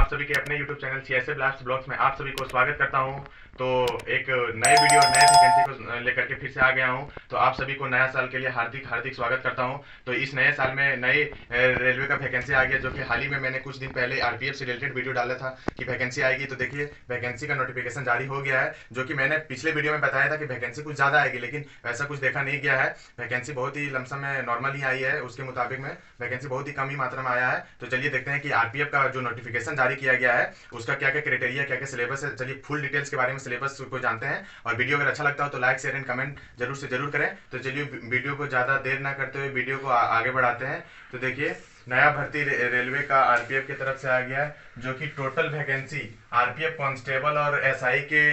आप सभी के अपने YouTube channel CSA blast blogs में आप सभी को स्वागत करता हूं। तो एक नए वीडियो नए वैकेंसी को लेकर के फिर से आ गया हूं। तो आप सभी को नया साल के लिए हार्दिक हार्दिक स्वागत करता हूं। तो इस नए साल में नए रेलवे का वैकेंसी आ गया, जो कि हाल ही में मैंने कुछ दिन पहले आरपीएफ से रिलेटेड वीडियो डाला था कि वैकेंसी आएगी। तो देखिए वैकेंसी का नोटिफिकेशन जारी हो गया है, जो कि मैंने पिछले वीडियो में बताया था कि वैकेंसी कुछ ज़्यादा आएगी, लेकिन वैसा कुछ देखा नहीं गया है। वैकेंसी बहुत ही लमसम में नॉर्मल ही आई है, उसके मुताबिक में वैकेंसी बहुत ही कम ही मात्रा में आया है। तो चलिए देखते हैं कि आरपीएफ का जो नोटिफिकेशन जारी किया गया है उसका क्या क्या क्राइटेरिया, क्या क्या सिलेबस है। चलिए फुल डिटेल्स के बारे में सिलेबस को जानते हैं। और वीडियो अगर अच्छा लगता हो तो लाइक शेयर एंड कमेंट जरूर से जरूर करें। तो चलिए वीडियो को ज़्यादा देर ना करते हुए वीडियो को आगे बढ़ाते हैं। तो देखिए नया भर्ती रेलवे का आरपीएफ की तरफ से आ गया है, जो कि टोटल वैकेंसी आरपीएफ कांस्टेबल और एसआई के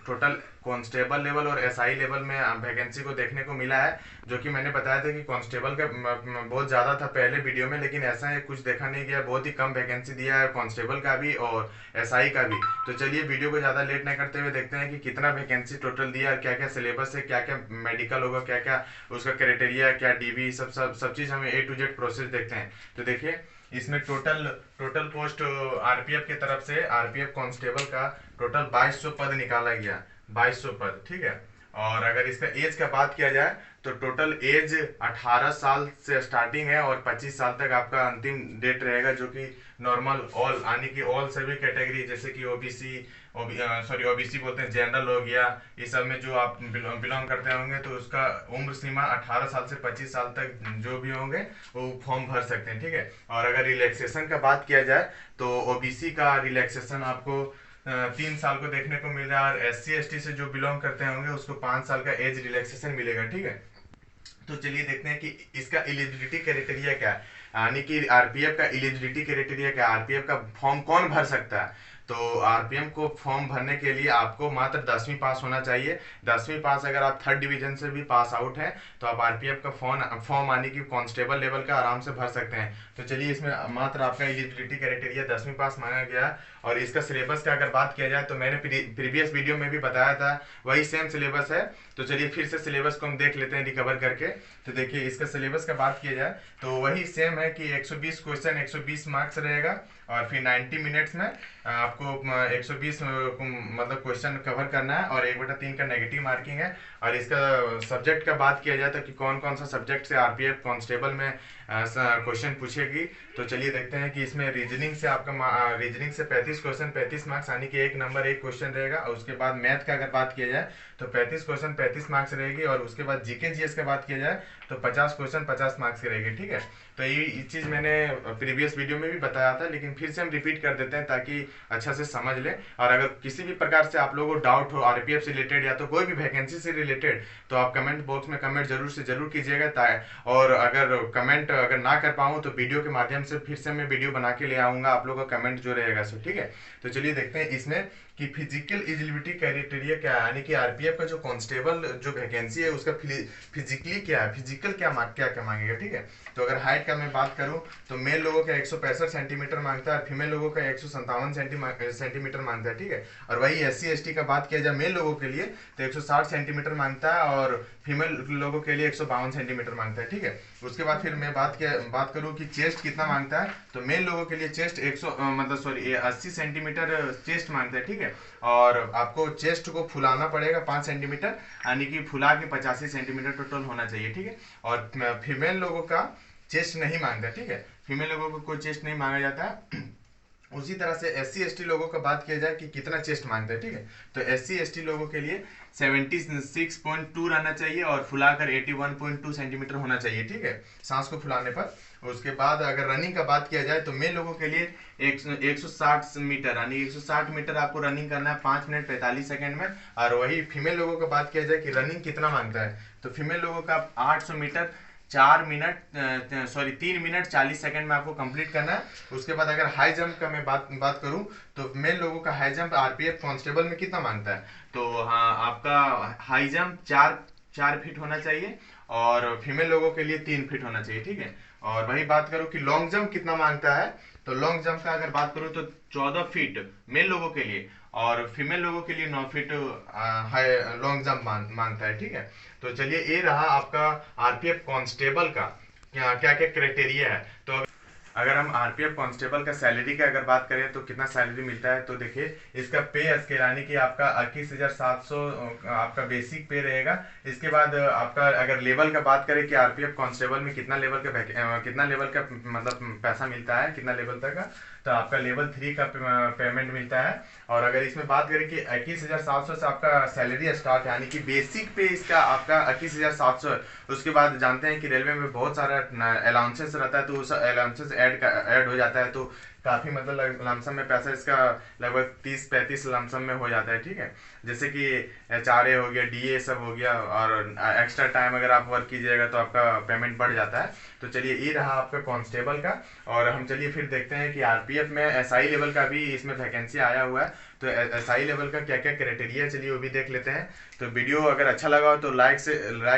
टोटल कांस्टेबल लेवल और एसआई लेवल में वैकेंसी को देखने को मिला है। जो कि मैंने बताया था कि कांस्टेबल का बहुत ज़्यादा था पहले वीडियो में, लेकिन ऐसा है कुछ देखा नहीं गया। बहुत ही कम वैकेंसी दिया है कांस्टेबल का भी और एसआई का भी। तो चलिए वीडियो को ज़्यादा लेट नहीं करते हुए देखते हैं कि कितना वैकेंसी टोटल दिया है, क्या क्या सिलेबस है, क्या क्या मेडिकल होगा, क्या क्या उसका क्राइटेरिया, क्या डीबी, सब चीज़ हमें A to Z प्रोसेस देखते हैं। तो देखिए इसमें टोटल पोस्ट आरपीएफ की तरफ से आरपीएफ कांस्टेबल का टोटल 2200 पद निकाला गया, 2200 पद, ठीक है। और अगर इसका एज का बात किया जाए तो टोटल एज 18 साल से स्टार्टिंग है और 25 साल तक आपका अंतिम डेट रहेगा, जो कि नॉर्मल ऑल यानी कि ऑल सभी कैटेगरी, जैसे कि ओबीसी ओबीसी बोलते हैं, जनरल हो गया, इस सब में जो आप बिलोंग करते होंगे तो उसका उम्र सीमा 18 साल से 25 साल तक जो भी होंगे वो फॉर्म भर सकते हैं, ठीक है। और अगर रिलैक्सेशन का बात किया जाए तो ओबीसी का रिलैक्सेशन आपको 3 साल को देखने को मिल रहा है, और SC ST से जो बिलोंग करते होंगे उसको 5 साल का एज रिलैक्सेशन मिलेगा, ठीक है। तो चलिए देखते हैं कि इसका एलिजिबिलिटी क्राइटेरिया क्या है, यानी कि आरपीएफ का एलिजिबिलिटी क्राइटेरिया क्या है, आरपीएफ का फॉर्म कौन भर सकता है। तो आरपीएफ को फॉर्म भरने के लिए आपको मात्र 10वीं पास होना चाहिए। 10वीं पास, अगर आप 3rd डिवीजन से भी पास आउट हैं तो आप आरपीएफ का फॉर्म यानी कि कांस्टेबल लेवल का आराम से भर सकते हैं। तो चलिए इसमें मात्र आपका एलिजिबिलिटी क्राइटेरिया 10वीं पास मांगा गया है। और इसका सिलेबस का अगर बात किया जाए तो मैंने प्रीवियस वीडियो में भी बताया था, वही सेम सिलेबस है। तो चलिए फिर से सिलेबस को हम देख लेते हैं रिकवर करके। तो देखिए इसका सिलेबस का बात किया जाए तो वही सेम है कि 120 क्वेश्चन, 120 मार्क्स रहेगा, और फिर 90 मिनट्स में आपको 120 मतलब क्वेश्चन कवर करना है, और 1/3 का नेगेटिव मार्किंग है। और इसका सब्जेक्ट का बात किया जाए तो कि कौन कौन सा सब्जेक्ट से आरपीएफ कांस्टेबल में क्वेश्चन पूछेगी। तो चलिए देखते हैं कि इसमें रीजनिंग से आपका रीजनिंग से 35 क्वेश्चन, 35 मार्क्स, यानी कि 1 नंबर 1 क्वेश्चन रहेगा। और उसके बाद मैथ का अगर बात किया जाए तो 35 क्वेश्चन 35 मार्क्स रहेगी। और उसके बाद जीके जीएस का बात किया जाए तो 50 क्वेश्चन 50 मार्क्स की रहेगी, ठीक है। तो ये चीज़ मैंने प्रीवियस वीडियो में भी बताया था, लेकिन फिर से हम रिपीट कर देते हैं ताकि अच्छा से समझ लें। और अगर किसी भी प्रकार से आप लोगों को डाउट हो आरपीएफ से रिलेटेड या तो कोई भी वैकेंसी से रिलेटेड, तो आप कमेंट बॉक्स में कमेंट जरूर से जरूर कीजिएगा। और अगर कमेंट अगर ना कर पाऊँ तो वीडियो के माध्यम से फिर से मैं वीडियो बना के ले आऊँगा आप लोगों का कमेंट जो रहेगा सो, ठीक है। तो चलिए देखते हैं इसमें कि फिजिकल एलिजिबिलिटी क्राइटेरिया क्या है, यानी कि आरपीएफ का जो कांस्टेबल जो वैकेंसी है उसका फिजिकली क्या है, फिजिकल क्या क्या मांगेगा, ठीक है। तो अगर हाइट का मैं बात करूं तो मेल लोगों का 165 सेंटीमीटर मांगता है, फीमेल लोगों का 157 सेंटीमीटर मांगता है, ठीक है। और वही SC ST का बात किया जाए मेल लोगों के लिए तो 160 सेंटीमीटर मांगता है, और फीमेल लोगों के लिए 152 सेंटीमीटर मांगता है, ठीक है। उसके बाद फिर मैं बात करूं कि चेस्ट कितना मांगता है, तो मेल लोगों के लिए चेस्ट 80 सेंटीमीटर चेस्ट मांगता है, ठीक है। और आपको चेस्ट को फुलाना पड़ेगा 5 सेंटीमीटर, यानी कि फुला के 85 सेंटीमीटर टोटल होना चाहिए, ठीक है। और फीमेल लोगों का चेस्ट नहीं मांगता, ठीक है। फीमेल लोगों को कोई चेस्ट नहीं मांगा जाता है। उसी तरह से SC ST लोगों का बात किया जाए कि कितना चेस्ट मांगता है, ठीक है। तो SC ST लोगों के लिए 76.2 रहना चाहिए, और फुलाकर 81.2 सेंटीमीटर होना चाहिए, ठीक है, सांस को फुलाने पर। उसके बाद अगर रनिंग का बात किया जाए तो मेल लोगों के लिए 160 मीटर, यानी 160 मीटर आपको रनिंग करना है 5 मिनट 45 सेकंड में। और वही फीमेल लोगों का बात किया जाए कि रनिंग कितना मांगता है, तो फीमेल लोगों का 800 मीटर 3 मिनट 40 सेकंड में आपको कंप्लीट करना है। उसके बाद अगर हाई जंप का मैं बात करूं तो मेल लोगों का हाई जंप आरपीएफ कांस्टेबल में कितना मांगता है, तो हाँ आपका हाई जंप 4 फीट होना चाहिए, और फीमेल लोगों के लिए 3 फीट होना चाहिए, ठीक है। और वही बात करूं कि लॉन्ग जंप कितना मांगता है, तो लॉन्ग जंप का अगर बात करूं तो 14 फीट मेल लोगों के लिए, और फीमेल लोगों के लिए 9 फीट लॉन्ग जंप मांगता है, ठीक है। तो चलिए ये रहा आपका आरपीएफ कांस्टेबल का क्या क्या क्राइटेरिया है। अगर हम आरपीएफ कांस्टेबल का सैलरी का अगर बात करें तो कितना सैलरी मिलता है, तो देखिए इसका पे स्केल यानी कि आपका 21,700 आपका बेसिक पे रहेगा। इसके बाद आपका अगर लेवल का बात करें कि आरपीएफ कांस्टेबल में कितना लेवल का मतलब पैसा मिलता है, कितना लेवल तक का, तो आपका लेवल 3 का पेमेंट मिलता है। और अगर इसमें बात करें कि 21,700 से आपका सैलरी स्टार्ट है, यानी कि बेसिक पे इसका आपका 21,700 है। उसके बाद जानते हैं कि रेलवे में बहुत सारा अलाउंसेस रहता है, तो उस अलाउंसेस ऐड हो जाता है, तो काफ़ी मतलब लमसम में पैसा इसका लगभग 30-35 लमसम में हो जाता है। ठीक है, जैसे कि HRA हो गया, DA सब हो गया, और एक्स्ट्रा टाइम अगर आप वर्क कीजिएगा तो आपका पेमेंट बढ़ जाता है। तो चलिए ये रहा आपका कांस्टेबल का। और हम चलिए फिर देखते हैं कि आरपीएफ में SI लेवल का भी इसमें वैकेंसी आया हुआ है, तो SI लेवल का क्या क्या क्राइटेरिया, चलिए वो भी देख लेते हैं। तो वीडियो अगर अच्छा लगा हो तो लाइक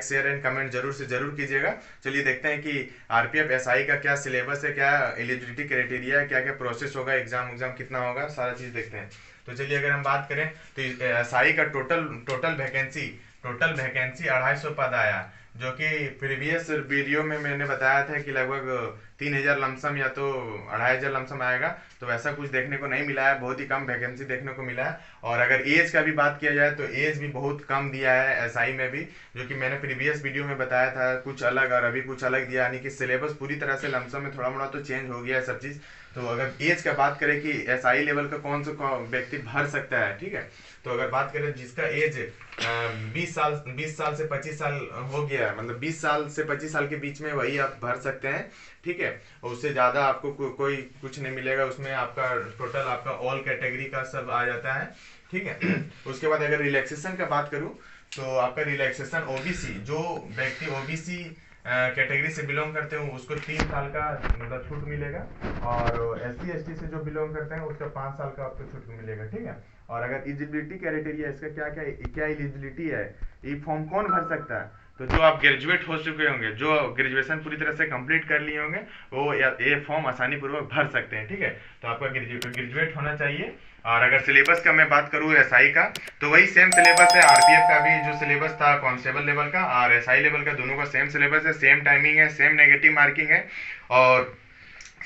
शेयर एंड कमेंट जरूर से जरूर कीजिएगा। चलिए देखते हैं कि आरपीएफ SI का क्या सिलेबस है, क्या एलिजिबिलिटी क्राइटेरिया है, क्या क्या प्रोसेस होगा, एग्जाम कितना होगा, सारा चीज़ देखते हैं। तो चलिए अगर हम बात करें तो SI का टोटल वैकेंसी 250 पद आया, जो कि प्रीवियस वीडियो में मैंने बताया था कि लगभग 3,000 लमसम या तो 2,500 लमसम आएगा। तो वैसा कुछ देखने को नहीं मिला है, बहुत ही कम वैकेंसी देखने को मिला है। और अगर एज का भी बात किया जाए तो एज भी बहुत कम दिया है SI में भी, जो कि मैंने प्रीवियस वीडियो में बताया था कुछ अलग और अभी कुछ अलग दिया, यानी कि सिलेबस पूरी तरह से लमसम में थोड़ा मोड़ा तो चेंज हो गया है सब चीज़। तो अगर एज का बात करें कि SI लेवल का कौन सा व्यक्ति भर सकता है, ठीक है, तो अगर बात करें जिसका एज 20 साल से 25 साल हो गया, मतलब 20 साल से 25 साल के बीच में, वही आप भर सकते हैं। ठीक है, और उससे ज़्यादा आपको कोई कुछ नहीं मिलेगा उसमें, आपका टोटल आपका ऑल कैटेगरी का सब आ जाता है। ठीक है, उसके बाद अगर रिलैक्सेशन का बात करूँ तो आपका रिलैक्सेशन OBC, जो व्यक्ति OBC कैटेगरी से बिलोंग करते हैं उसको 3 साल का मतलब छूट मिलेगा, और SC ST से जो बिलोंग करते हैं उसका 5 साल का आपको छूट मिलेगा। ठीक है, और अगर एलिजिबिलिटी क्राइटेरिया इसका क्या एलिजिबिलिटी है, ये फॉर्म कौन भर सकता है, तो जो आप ग्रेजुएट हो चुके होंगे, जो ग्रेजुएशन पूरी तरह से कंप्लीट कर लिए होंगे, वो ये फॉर्म आसानी पूर्वक भर सकते हैं। ठीक है, तो आपका ग्रेजुएट होना चाहिए। और अगर सिलेबस का मैं बात करूँ SI का, तो वही सेम सिलेबस है, आरपीएफ का भी जो सिलेबस था कांस्टेबल लेवल का और SI लेवल का, दोनों का सेम सिलेबस है, सेम टाइमिंग है, सेम नेगेटिव मार्किंग है। और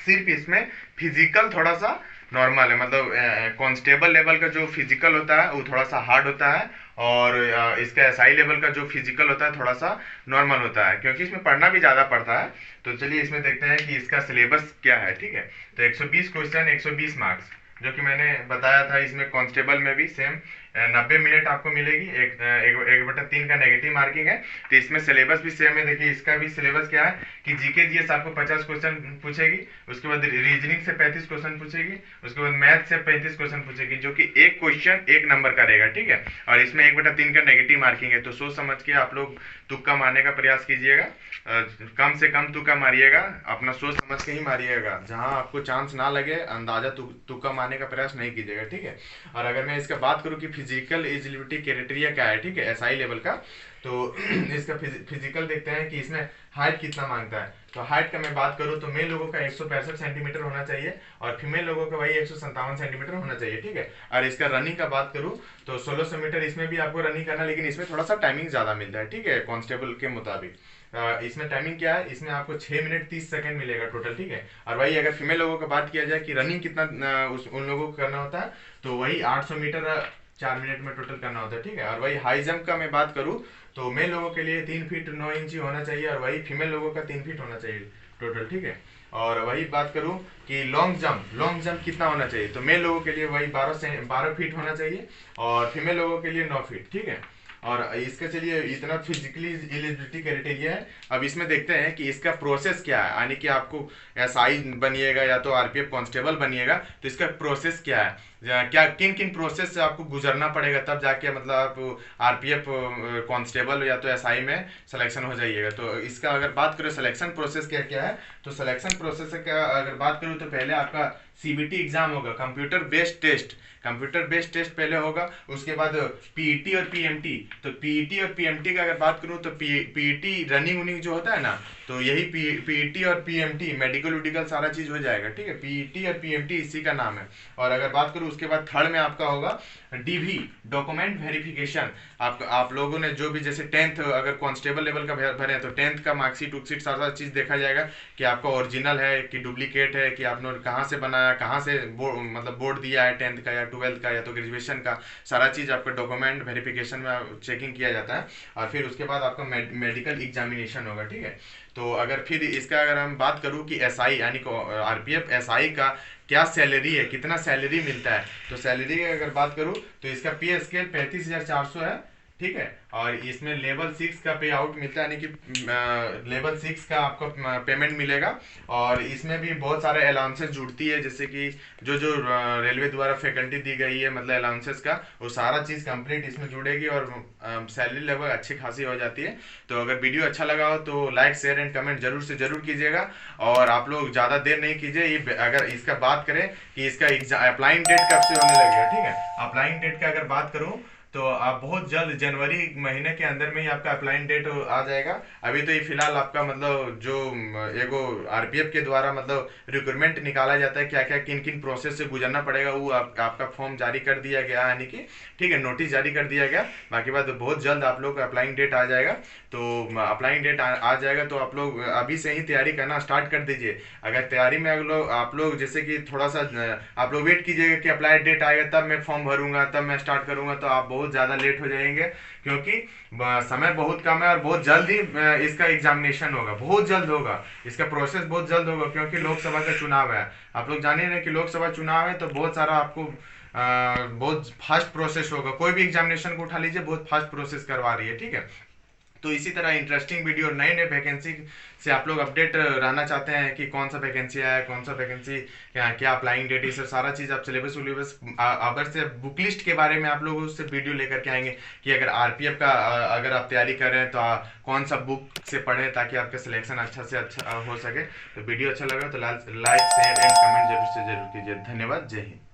सिर्फ इसमें फिजिकल थोड़ा सा नॉर्मल है, मतलब कांस्टेबल लेवल का जो फिजिकल होता है वो थोड़ा सा हार्ड होता है, और इसका SI लेवल का जो फिजिकल होता है थोड़ा सा नॉर्मल होता है, क्योंकि इसमें पढ़ना भी ज़्यादा पड़ता है। तो चलिए इसमें देखते हैं कि इसका सिलेबस क्या है। ठीक है, तो 120 क्वेश्चन, 120 मार्क्स, जो कि मैंने बताया था इसमें कांस्टेबल में भी सेम 90 मिनट आपको मिलेगी। 1/3 का नेगेटिव मार्किंग है। तो इसमें सिलेबस भी सेम है। देखिए इसका भी सिलेबस क्या है कि जीके जीएस आपको 50 क्वेश्चन पूछेगी, उसके बाद रीजनिंग से 35 क्वेश्चन पूछेगी, उसके बाद मैथ से 35 क्वेश्चन पूछेगी, जो कि एक क्वेश्चन 1 नंबर का रहेगा। ठीक है, और इसमें 1/3 का नेगेटिव मार्किंग है। तो सोच समझ के आप लोग तुक्का मारने का प्रयास कीजिएगा, कम से कम तुक्का मारिएगा, अपना सोच समझ के ही मारिएगा, जहां आपको चांस ना लगे अंदाजा तुक्का मारने का प्रयास नहीं कीजिएगा। ठीक है, और अगर मैं इसका बात करूं कि फिजिकल एलिजिबिलिटी क्राइटेरिया क्या है, ठीक है, SI लेवल का, तो इसका फिजिकल देखते हैं कि इसमें हाइट कितना मांगता है। तो हाइट का मैं बात करूं तो मेल लोगों का 165 सेंटीमीटर होना चाहिए, और फीमेल लोगों का वही 157 सेंटीमीटर होना चाहिए। ठीक है, और इसका रनिंग का बात करूं तो 1600 मीटर इसमें भी आपको रनिंग करना, लेकिन इसमें थोड़ा सा टाइमिंग ज़्यादा मिलता है। ठीक है, कांस्टेबल के मुताबिक इसमें टाइमिंग क्या है, इसमें आपको 6 मिनट 30 सेकंड मिलेगा टोटल। ठीक है, और वही अगर फीमेल लोगों का बात किया जाए कि रनिंग कितना उन लोगों को करना होता है, तो वही 800 मीटर 4 मिनट में टोटल करना होता है। ठीक है, और वही हाई जंप का मैं बात करूँ तो मेल लोगों के लिए 3 फीट 9 इंच होना चाहिए, और वही फीमेल लोगों का 3 फीट होना चाहिए टोटल। ठीक है, और वही बात करूं कि लॉन्ग जंप कितना होना चाहिए, तो मेल लोगों के लिए वही 12 फीट होना चाहिए, और फीमेल लोगों के लिए 9 फीट। ठीक है, और इसका चलिए इतना फिजिकली एलिजिबिलिटी क्राइटेरिया है। अब इसमें देखते हैं कि इसका प्रोसेस क्या है, यानी कि आपको SI बनिएगा या तो आरपीएफ कांस्टेबल बनिएगा, तो इसका प्रोसेस क्या है, क्या किन किन प्रोसेस से आपको गुजरना पड़ेगा, तब जाके मतलब आप आरपीएफ कांस्टेबल या तो SI में सिलेक्शन हो जाइएगा। तो इसका अगर बात करें सिलेक्शन प्रोसेस क्या क्या है, तो सिलेक्शन प्रोसेस का अगर बात करूँ तो पहले आपका CBT एग्जाम होगा, कंप्यूटर बेस्ड टेस्ट पहले होगा। उसके बाद PET और PMT, तो PET और PMT का अगर बात करूँ तो PET रनिंग वनिंग जो होता है ना, तो यही PET और PMT मेडिकल सारा चीज़ हो जाएगा। ठीक है, PET और PMT इसी का नाम है। और अगर बात करूँ उसके बाद थर्ड में आपका होगा डीवी, डॉक्यूमेंट वेरिफिकेशन। आप लोगों ने जो भी जैसे 10th अगर कांस्टेबल लेवल का भरे हैं तो 10th का मार्कशीट उर्कशीट सारा चीज़ देखा जाएगा कि आपका ओरिजिनल है कि डुप्लीकेट है, कि आपने कहाँ से बनाया, कहाँ से मतलब बोर्ड दिया है 10th का या 12th का या तो ग्रेजुएशन का, सारा चीज़ आपका डॉक्यूमेंट वेरिफिकेशन में चेकिंग किया जाता है। और फिर उसके बाद आपका मेडिकल एग्जामिनेशन होगा, ठीक है। तो अगर फिर इसका अगर हम बात करूँ कि एसआई यानी कि आरपीएफ एसआई का क्या सैलरी है, कितना सैलरी मिलता है, तो सैलरी की अगर बात करूँ तो इसका पे स्केल 35,400 है, ठीक है। और इसमें लेवल 6 का पे आउट मिलता है, यानी कि लेवल 6 का आपको पेमेंट मिलेगा। और इसमें भी बहुत सारे अलाउंसेस जुड़ती है, जैसे कि जो जो रेलवे द्वारा फैकल्टी दी गई है मतलब अलाउंसेस का, वो सारा चीज़ कंप्लीट इसमें जुड़ेगी और सैलरी लगभग अच्छी खासी हो जाती है। तो अगर वीडियो अच्छा लगा हो तो लाइक शेयर एंड कमेंट जरूर से जरूर कीजिएगा। और आप लोग ज़्यादा देर नहीं कीजिए, ये अगर इसका बात करें कि इसका अप्लाइंग डेट कब से होने लगेगा, ठीक है। अप्लाइंग डेट का अगर बात करूँ तो आप बहुत जल्द जनवरी महीने के अंदर में ही आपका अप्लाइंग डेट आ जाएगा। अभी तो ये फिलहाल आपका मतलब जो एगो आरपीएफ के द्वारा मतलब रिक्रूटमेंट निकाला जाता है, क्या क्या किन किन प्रोसेस से गुजरना पड़ेगा, वो आपका फॉर्म जारी कर दिया गया, यानी कि ठीक है नोटिस जारी कर दिया गया। बाकी बात बहुत जल्द आप लोग का अप्लाइंग डेट आ जाएगा। तो अप्लाइंग डेट आ जाएगा तो आप लोग अभी से ही तैयारी करना स्टार्ट कर दीजिए। अगर तैयारी में आप लोग जैसे कि थोड़ा सा आप लोग वेट कीजिएगा कि अप्लाई डेट आएगा तब मैं फॉर्म भरूंगा तब मैं स्टार्ट करूंगा, तो आप बहुत ज़्यादा लेट हो जाएंगे, क्योंकि समय बहुत कम है और बहुत जल्द ही इसका एग्जामिनेशन होगा, बहुत जल्द होगा, इसका प्रोसेस बहुत जल्द होगा, क्योंकि लोकसभा का चुनाव है। आप लोग जाने रहे कि लोकसभा चुनाव है तो बहुत सारा आपको बहुत फास्ट प्रोसेस होगा। कोई भी एग्जामिनेशन को उठा लीजिए, बहुत फास्ट प्रोसेस करवा रही है, ठीक है। तो इसी तरह इंटरेस्टिंग वीडियो नए नए वैकेंसी से आप लोग अपडेट रहना चाहते हैं कि कौन सा वैकेंसी आया, कौन सा वैकेंसी क्या अप्लाइंग डेट, ये सब सारा चीज़ आप सिलेबस विलेबस अगर से बुक लिस्ट के बारे में आप लोग उससे वीडियो लेकर के आएंगे कि अगर आरपीएफ का अगर आप तैयारी कर रहे हैं तो कौन सा बुक से पढ़ें ताकि आपका सिलेक्शन अच्छा से अच्छा हो सके। तो वीडियो अच्छा लगा तो लाइक शेयर एंड कमेंट जरूर से जरूर कीजिए। धन्यवाद, जय हिंद।